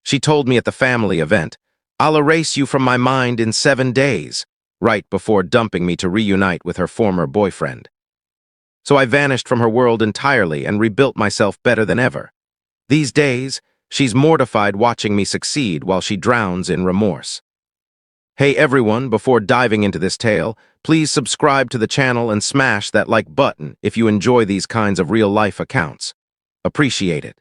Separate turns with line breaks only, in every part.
She told me at the family event, "I'll erase you from my mind in 7 days," right before dumping me to reunite with her former boyfriend. So I vanished from her world entirely and rebuilt myself better than ever. These days, she's mortified watching me succeed while she drowns in remorse. Hey everyone, before diving into this tale, please subscribe to the channel and smash that like button if you enjoy these kinds of real-life accounts. Appreciate it.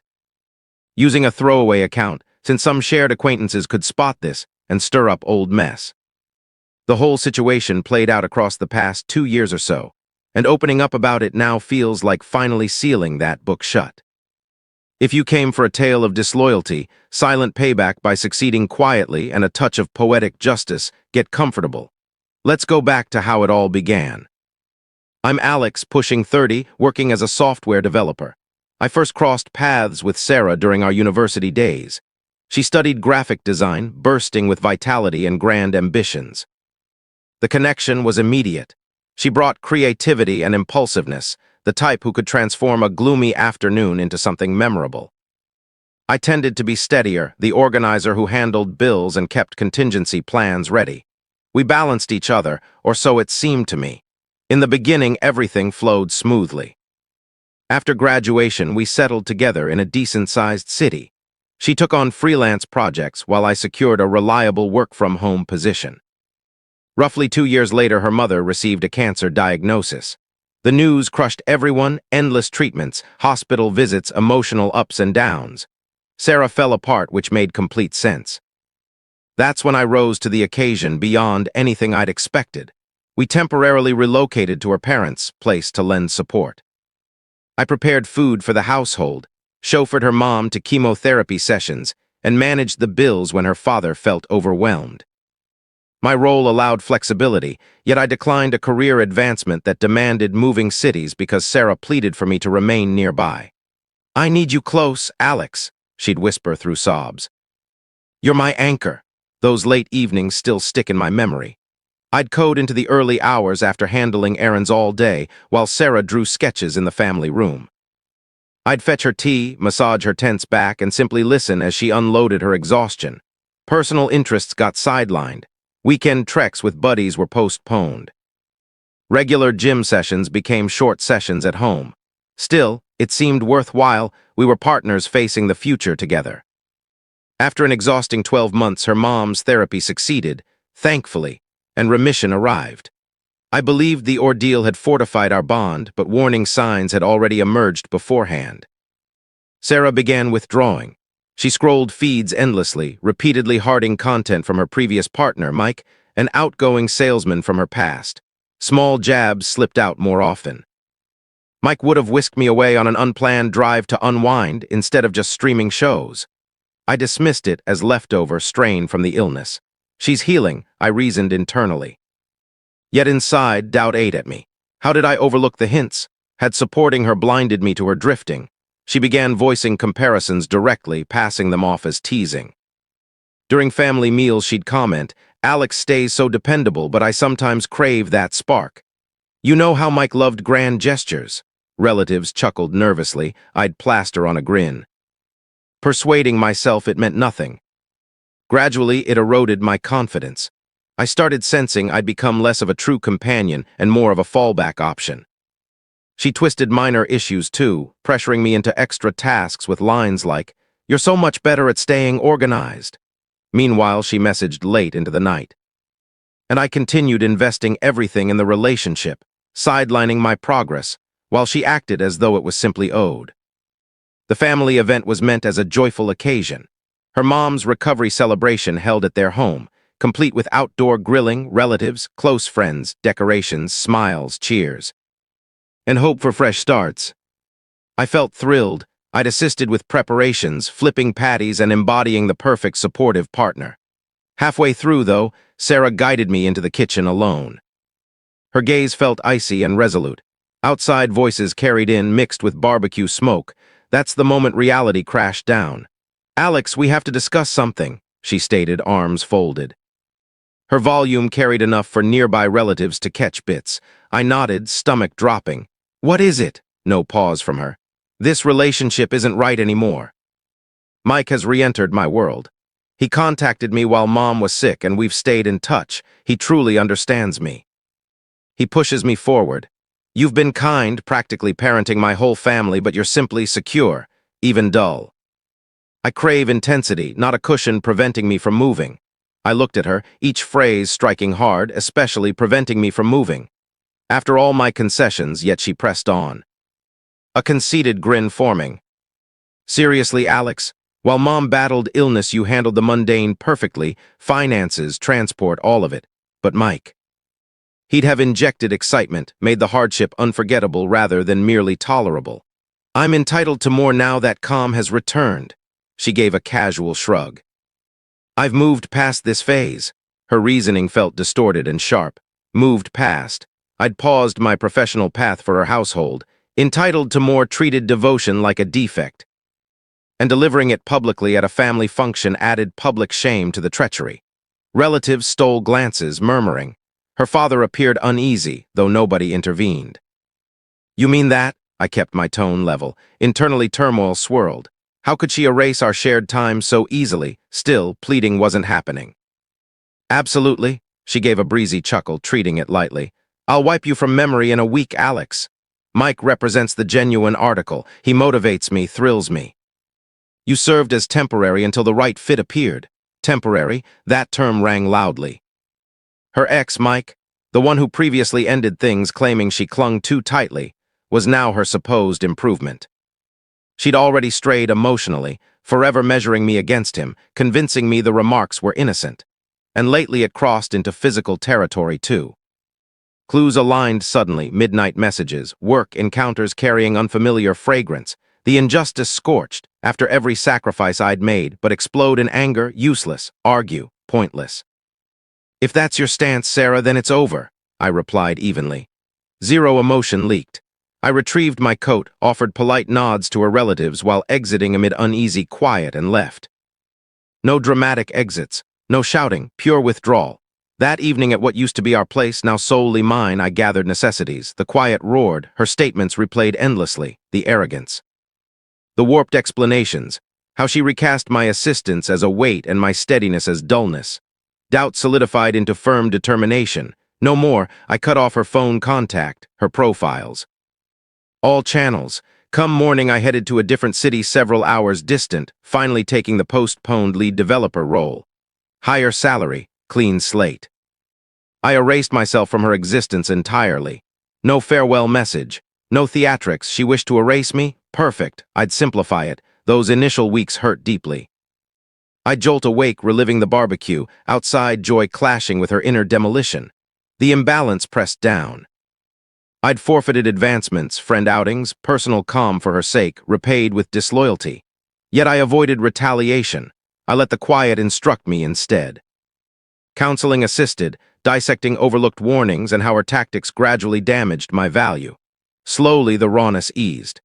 Using a throwaway account, since some shared acquaintances could spot this and stir up old mess. The whole situation played out across the past 2 years or so, and opening up about it now feels like finally sealing that book shut. If you came for a tale of disloyalty, silent payback by succeeding quietly, and a touch of poetic justice, get comfortable. Let's go back to how it all began. I'm Alex, pushing 30, working as a software developer. I first crossed paths with Sarah during our university days. She studied graphic design, bursting with vitality and grand ambitions. The connection was immediate. She brought creativity and impulsiveness, the type who could transform a gloomy afternoon into something memorable. I tended to be steadier, the organizer who handled bills and kept contingency plans ready. We balanced each other, or so it seemed to me. In the beginning, everything flowed smoothly. After graduation, we settled together in a decent-sized city. She took on freelance projects while I secured a reliable work-from-home position. Roughly 2 years later, her mother received a cancer diagnosis. The news crushed everyone, endless treatments, hospital visits, emotional ups and downs. Sarah fell apart, which made complete sense. That's when I rose to the occasion beyond anything I'd expected. We temporarily relocated to her parents' place to lend support. I prepared food for the household, chauffeured her mom to chemotherapy sessions, and managed the bills when her father felt overwhelmed. My role allowed flexibility, yet I declined a career advancement that demanded moving cities because Sarah pleaded for me to remain nearby. "I need you close, Alex," she'd whisper through sobs. "You're my anchor." Those late evenings still stick in my memory. I'd code into the early hours after handling errands all day, while Sarah drew sketches in the family room. I'd fetch her tea, massage her tense back, and simply listen as she unloaded her exhaustion. Personal interests got sidelined. Weekend treks with buddies were postponed. Regular gym sessions became short sessions at home. Still, it seemed worthwhile. We were partners facing the future together. After an exhausting 12 months, her mom's therapy succeeded, thankfully, and remission arrived. I believed the ordeal had fortified our bond, but warning signs had already emerged beforehand. Sarah began withdrawing. She scrolled feeds endlessly, repeatedly hearting content from her previous partner, Mike, an outgoing salesman from her past. Small jabs slipped out more often. Mike would have whisked me away on an unplanned drive to unwind instead of just streaming shows. I dismissed it as leftover strain from the illness. She's healing, I reasoned internally. Yet inside, doubt ate at me. How did I overlook the hints? Had supporting her blinded me to her drifting? She began voicing comparisons directly, passing them off as teasing. During family meals, she'd comment, "Alex stays so dependable, but I sometimes crave that spark." "You know how Mike loved grand gestures." Relatives chuckled nervously. I'd plaster on a grin. Persuading myself it meant nothing. Gradually, it eroded my confidence. I started sensing I'd become less of a true companion and more of a fallback option. She twisted minor issues too, pressuring me into extra tasks with lines like, "You're so much better at staying organized." Meanwhile, she messaged late into the night. And I continued investing everything in the relationship, sidelining my progress, while she acted as though it was simply owed. The family event was meant as a joyful occasion. Her mom's recovery celebration held at their home, complete with outdoor grilling, relatives, close friends, decorations, smiles, cheers, and hope for fresh starts. I felt thrilled. I'd assisted with preparations, flipping patties, and embodying the perfect supportive partner. Halfway through, though, Sarah guided me into the kitchen alone. Her gaze felt icy and resolute. Outside voices carried in, mixed with barbecue smoke. That's the moment reality crashed down. "Alex, we have to discuss something," she stated, arms folded. Her volume carried enough for nearby relatives to catch bits. I nodded, stomach dropping. "What is it?" No pause from her. "This relationship isn't right anymore. Mike has re-entered my world. He contacted me while Mom was sick and we've stayed in touch. He truly understands me. He pushes me forward. You've been kind, practically parenting my whole family, but you're simply secure, even dull. I crave intensity, not a cushion preventing me from moving. I looked at her, each phrase striking hard, especially preventing me from moving. After all my concessions, yet she pressed on. A conceited grin forming. Seriously, Alex, while Mom battled illness, you handled the mundane perfectly, finances, transport, all of it. But Mike. He'd have injected excitement, made the hardship unforgettable rather than merely tolerable. I'm entitled to more now that calm has returned. She gave a casual shrug. I've moved past this phase. Her reasoning felt distorted and sharp. Moved past. I'd paused my professional path for her household, entitled to more treated devotion like a defect. And delivering it publicly at a family function added public shame to the treachery. Relatives stole glances, murmuring. Her father appeared uneasy, though nobody intervened. You mean that? I kept my tone level. Internally, turmoil swirled. How could she erase our shared time so easily? Still, pleading wasn't happening. Absolutely, she gave a breezy chuckle, treating it lightly. I'll wipe you from memory in a week, Alex. Mike represents the genuine article. He motivates me, thrills me. You served as temporary until the right fit appeared. Temporary, that term rang loudly. Her ex, Mike, the one who previously ended things claiming she clung too tightly, was now her supposed improvement. She'd already strayed emotionally, forever measuring me against him, convincing me the remarks were innocent. And lately it crossed into physical territory too. Clues aligned suddenly, midnight messages, work encounters carrying unfamiliar fragrance, the injustice scorched, after every sacrifice I'd made, but explode in anger, useless, argue, pointless. If that's your stance, Sarah, then it's over, I replied evenly. Zero emotion leaked. I retrieved my coat, offered polite nods to her relatives while exiting amid uneasy quiet and left. No dramatic exits, no shouting, pure withdrawal. That evening at what used to be our place, now solely mine, I gathered necessities. The quiet roared, her statements replayed endlessly, the arrogance. The warped explanations, how she recast my assistance as a weight and my steadiness as dullness. Doubt solidified into firm determination. No more, I cut off her phone contact, her profiles. All channels. Come morning, I headed to a different city several hours distant, finally taking the postponed lead developer role. Higher salary, clean slate. I erased myself from her existence entirely. No farewell message, no theatrics. She wished to erase me? Perfect, I'd simplify it. Those initial weeks hurt deeply. I jolt awake, reliving the barbecue, outside joy clashing with her inner demolition. The imbalance pressed down. I'd forfeited advancements, friend outings, personal calm for her sake, repaid with disloyalty. Yet I avoided retaliation. I let the quiet instruct me instead. Counseling assisted, dissecting overlooked warnings and how her tactics gradually damaged my value. Slowly the rawness eased.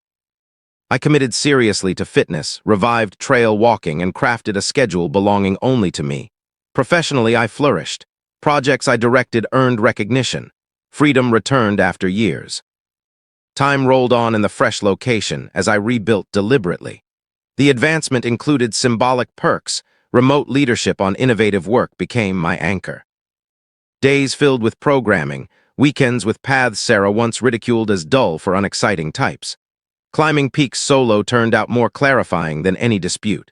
I committed seriously to fitness, revived trail walking, and crafted a schedule belonging only to me. Professionally, I flourished. Projects I directed earned recognition. Freedom returned after years. Time rolled on in the fresh location as I rebuilt deliberately. The advancement included symbolic perks. Remote leadership on innovative work became my anchor. Days filled with programming, weekends with paths Sarah once ridiculed as dull for unexciting types. Climbing peaks solo turned out more clarifying than any dispute.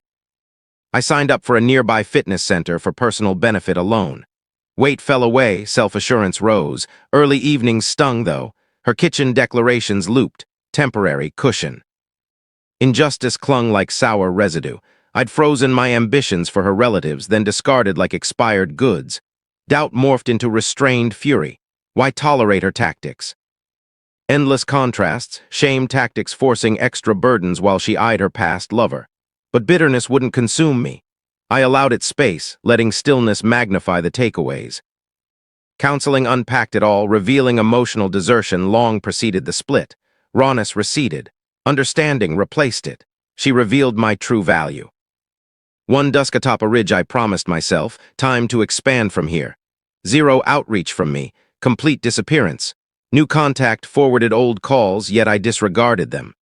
I signed up for a nearby fitness center for personal benefit alone. Weight fell away, self-assurance rose. Early evenings stung, though. Her kitchen declarations looped, temporary cushion. Injustice clung like sour residue. I'd frozen my ambitions for her relatives, then discarded like expired goods. Doubt morphed into restrained fury. Why tolerate her tactics? Endless contrasts, shame tactics forcing extra burdens while she eyed her past lover. But bitterness wouldn't consume me. I allowed it space, letting stillness magnify the takeaways. Counseling unpacked it all, revealing emotional desertion long preceded the split. Rawness receded. Understanding replaced it. She revealed my true value. One dusk atop a ridge, I promised myself, time to expand from here. Zero outreach from me, complete disappearance. New contact forwarded old calls, yet I disregarded them.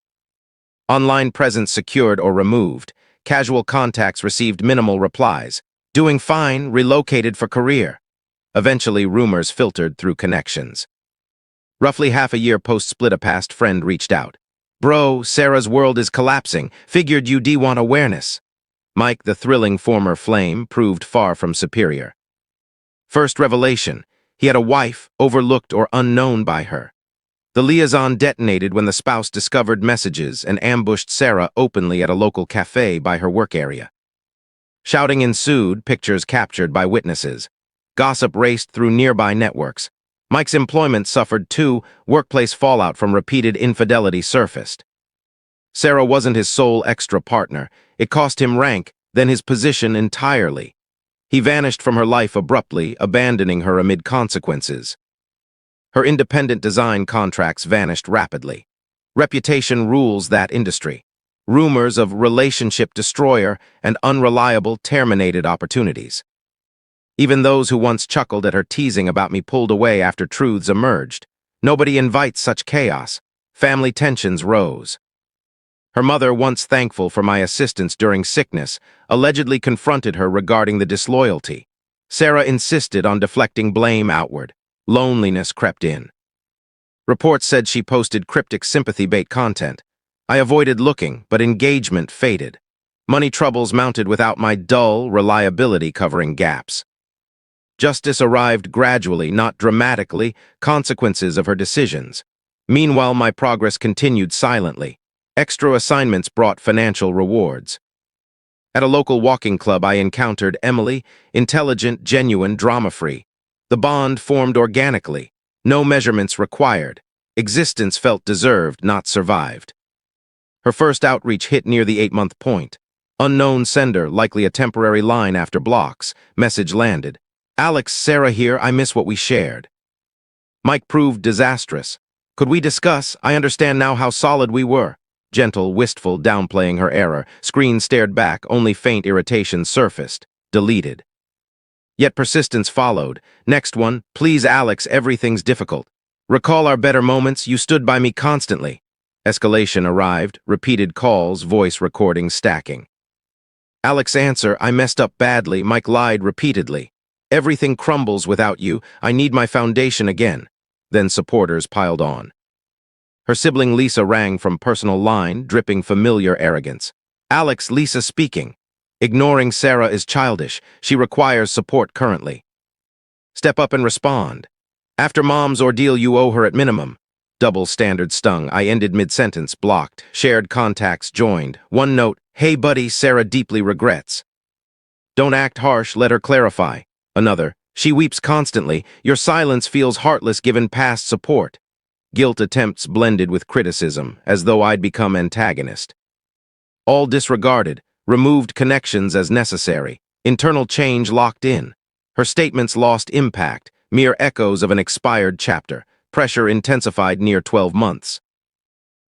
Online presence secured or removed. Casual contacts received minimal replies. Doing fine, relocated for career. Eventually, rumors filtered through connections. Roughly half a year post-split, a past friend reached out. Bro, Sarah's world is collapsing. Figured you'd want awareness. Mike, the thrilling former flame, proved far from superior. First revelation, he had a wife, overlooked or unknown by her. The liaison detonated when the spouse discovered messages and ambushed Sarah openly at a local cafe by her work area. Shouting ensued, pictures captured by witnesses. Gossip raced through nearby networks. Mike's employment suffered too, workplace fallout from repeated infidelity surfaced. Sarah wasn't his sole extra partner. It cost him rank, then his position entirely. He vanished from her life abruptly, abandoning her amid consequences. Her independent design contracts vanished rapidly. Reputation rules that industry. Rumors of relationship destroyer and unreliable terminated opportunities. Even those who once chuckled at her teasing about me pulled away after truths emerged. Nobody invites such chaos. Family tensions rose. Her mother, once thankful for my assistance during sickness, allegedly confronted her regarding the disloyalty. Sarah insisted on deflecting blame outward. Loneliness crept in. Reports said she posted cryptic sympathy bait content. I avoided looking, but engagement faded. Money troubles mounted without my dull reliability covering gaps. Justice arrived gradually, not dramatically, consequences of her decisions. Meanwhile, my progress continued silently. Extra assignments brought financial rewards. At a local walking club, I encountered Emily, intelligent, genuine, drama-free. The bond formed organically. No measurements required. Existence felt deserved, not survived. Her first outreach hit near the 8-month point. Unknown sender, likely a temporary line after blocks. Message landed. Alex, Sarah here, I miss what we shared. Mike proved disastrous. Could we discuss? I understand now how solid we were. Gentle, wistful, downplaying her error. Screen stared back, only faint irritation surfaced. Deleted. Yet persistence followed. Next one, please Alex, everything's difficult. Recall our better moments, you stood by me constantly. Escalation arrived, repeated calls, voice recordings stacking. Alex answer, I messed up badly, Mike lied repeatedly. Everything crumbles without you, I need my foundation again. Then supporters piled on. Her sibling Lisa rang from personal line, dripping familiar arrogance. Alex, Lisa speaking. Ignoring Sarah is childish, she requires support currently. Step up and respond. After Mom's ordeal you owe her at minimum. Double standard stung, I ended mid-sentence, blocked. Shared contacts joined. One note, hey buddy, Sarah deeply regrets. Don't act harsh, let her clarify. Another, she weeps constantly, your silence feels heartless given past support. Guilt attempts blended with criticism, as though I'd become antagonist. All disregarded, removed connections as necessary, internal change locked in. Her statements lost impact, mere echoes of an expired chapter, pressure intensified near 12 months.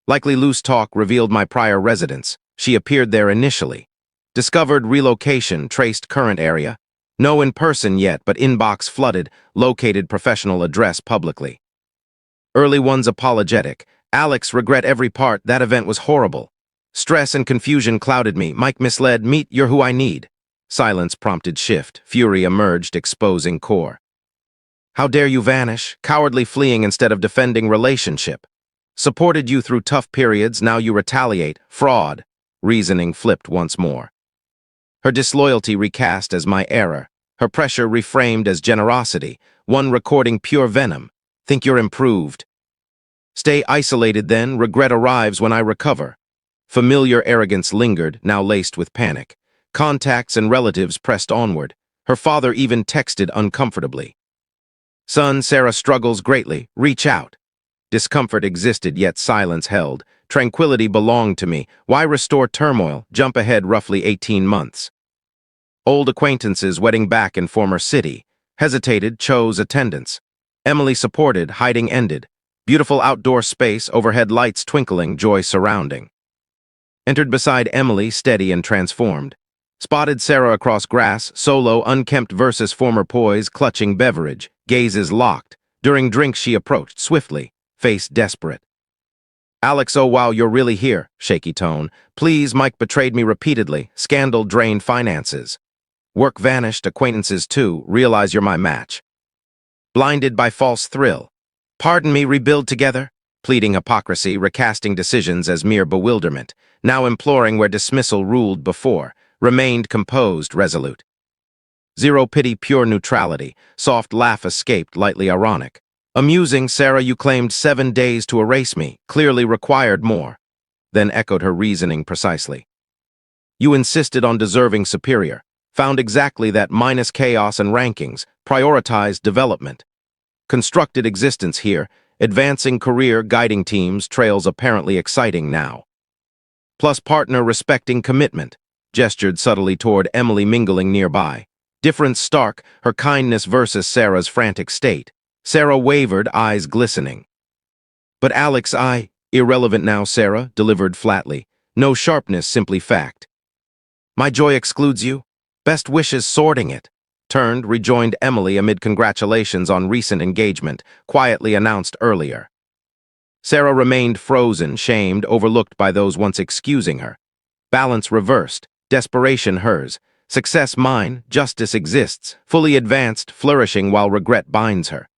Likely loose talk revealed my prior residence, she appeared there initially. Discovered relocation, traced current area. No in person yet, but inbox flooded, located professional address publicly. Early ones apologetic. Alex, regret every part, that event was horrible. Stress and confusion clouded me. Mike misled, meet, you're who I need. Silence prompted shift. Fury emerged, exposing core. How dare you vanish, cowardly fleeing instead of defending relationship. Supported you through tough periods, now you retaliate. Fraud. Reasoning flipped once more. Her disloyalty recast as my error. Her pressure reframed as generosity. One recording pure venom. Think you're improved. Stay isolated then, regret arrives when I recover. Familiar arrogance lingered, now laced with panic. Contacts and relatives pressed onward. Her father even texted uncomfortably. Son, Sarah struggles greatly. Reach out. Discomfort existed, yet silence held. Tranquility belonged to me. Why restore turmoil? Jump ahead roughly 18 months. Old acquaintances wedding back in former city. Hesitated, chose attendance. Emily supported, hiding ended. Beautiful outdoor space, overhead lights twinkling, joy surrounding. Entered beside Emily, steady and transformed. Spotted Sarah across grass, solo, unkempt versus former poise, clutching beverage, gazes locked. During drinks she approached, swiftly, face desperate. Alex, oh wow, you're really here, shaky tone. Please, Mike betrayed me repeatedly, scandal drained finances. Work vanished, acquaintances too, realize you're my match. Blinded by false thrill. Pardon me, rebuild together? Pleading hypocrisy, recasting decisions as mere bewilderment, now imploring where dismissal ruled before, remained composed, resolute. Zero pity, pure neutrality, soft laugh escaped, lightly ironic. Amusing, Sarah, you claimed 7 days to erase me, clearly required more. Then echoed her reasoning precisely. You insisted on deserving superior, found exactly that minus chaos and rankings, prioritized development. Constructed existence here, advancing career, guiding teams, trails apparently exciting now. Plus partner respecting commitment, gestured subtly toward Emily mingling nearby. Difference stark, her kindness versus Sarah's frantic state. Sarah wavered, eyes glistening. But Alex, irrelevant now, Sarah, delivered flatly. No sharpness, simply fact. My joy excludes you? Best wishes sorting it. Turned, rejoined Emily amid congratulations on recent engagement, quietly announced earlier. Sarah remained frozen, shamed, overlooked by those once excusing her. Balance reversed, desperation hers. Success mine, justice exists, fully advanced, flourishing while regret binds her.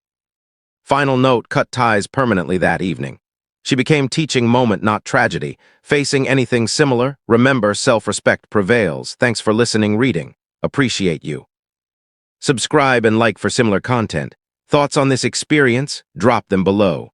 Final note cut ties permanently that evening. She became teaching moment, not tragedy. Facing anything similar, remember self-respect prevails. Thanks for listening, reading. Appreciate you. Subscribe and like for similar content. Thoughts on this experience? Drop them below.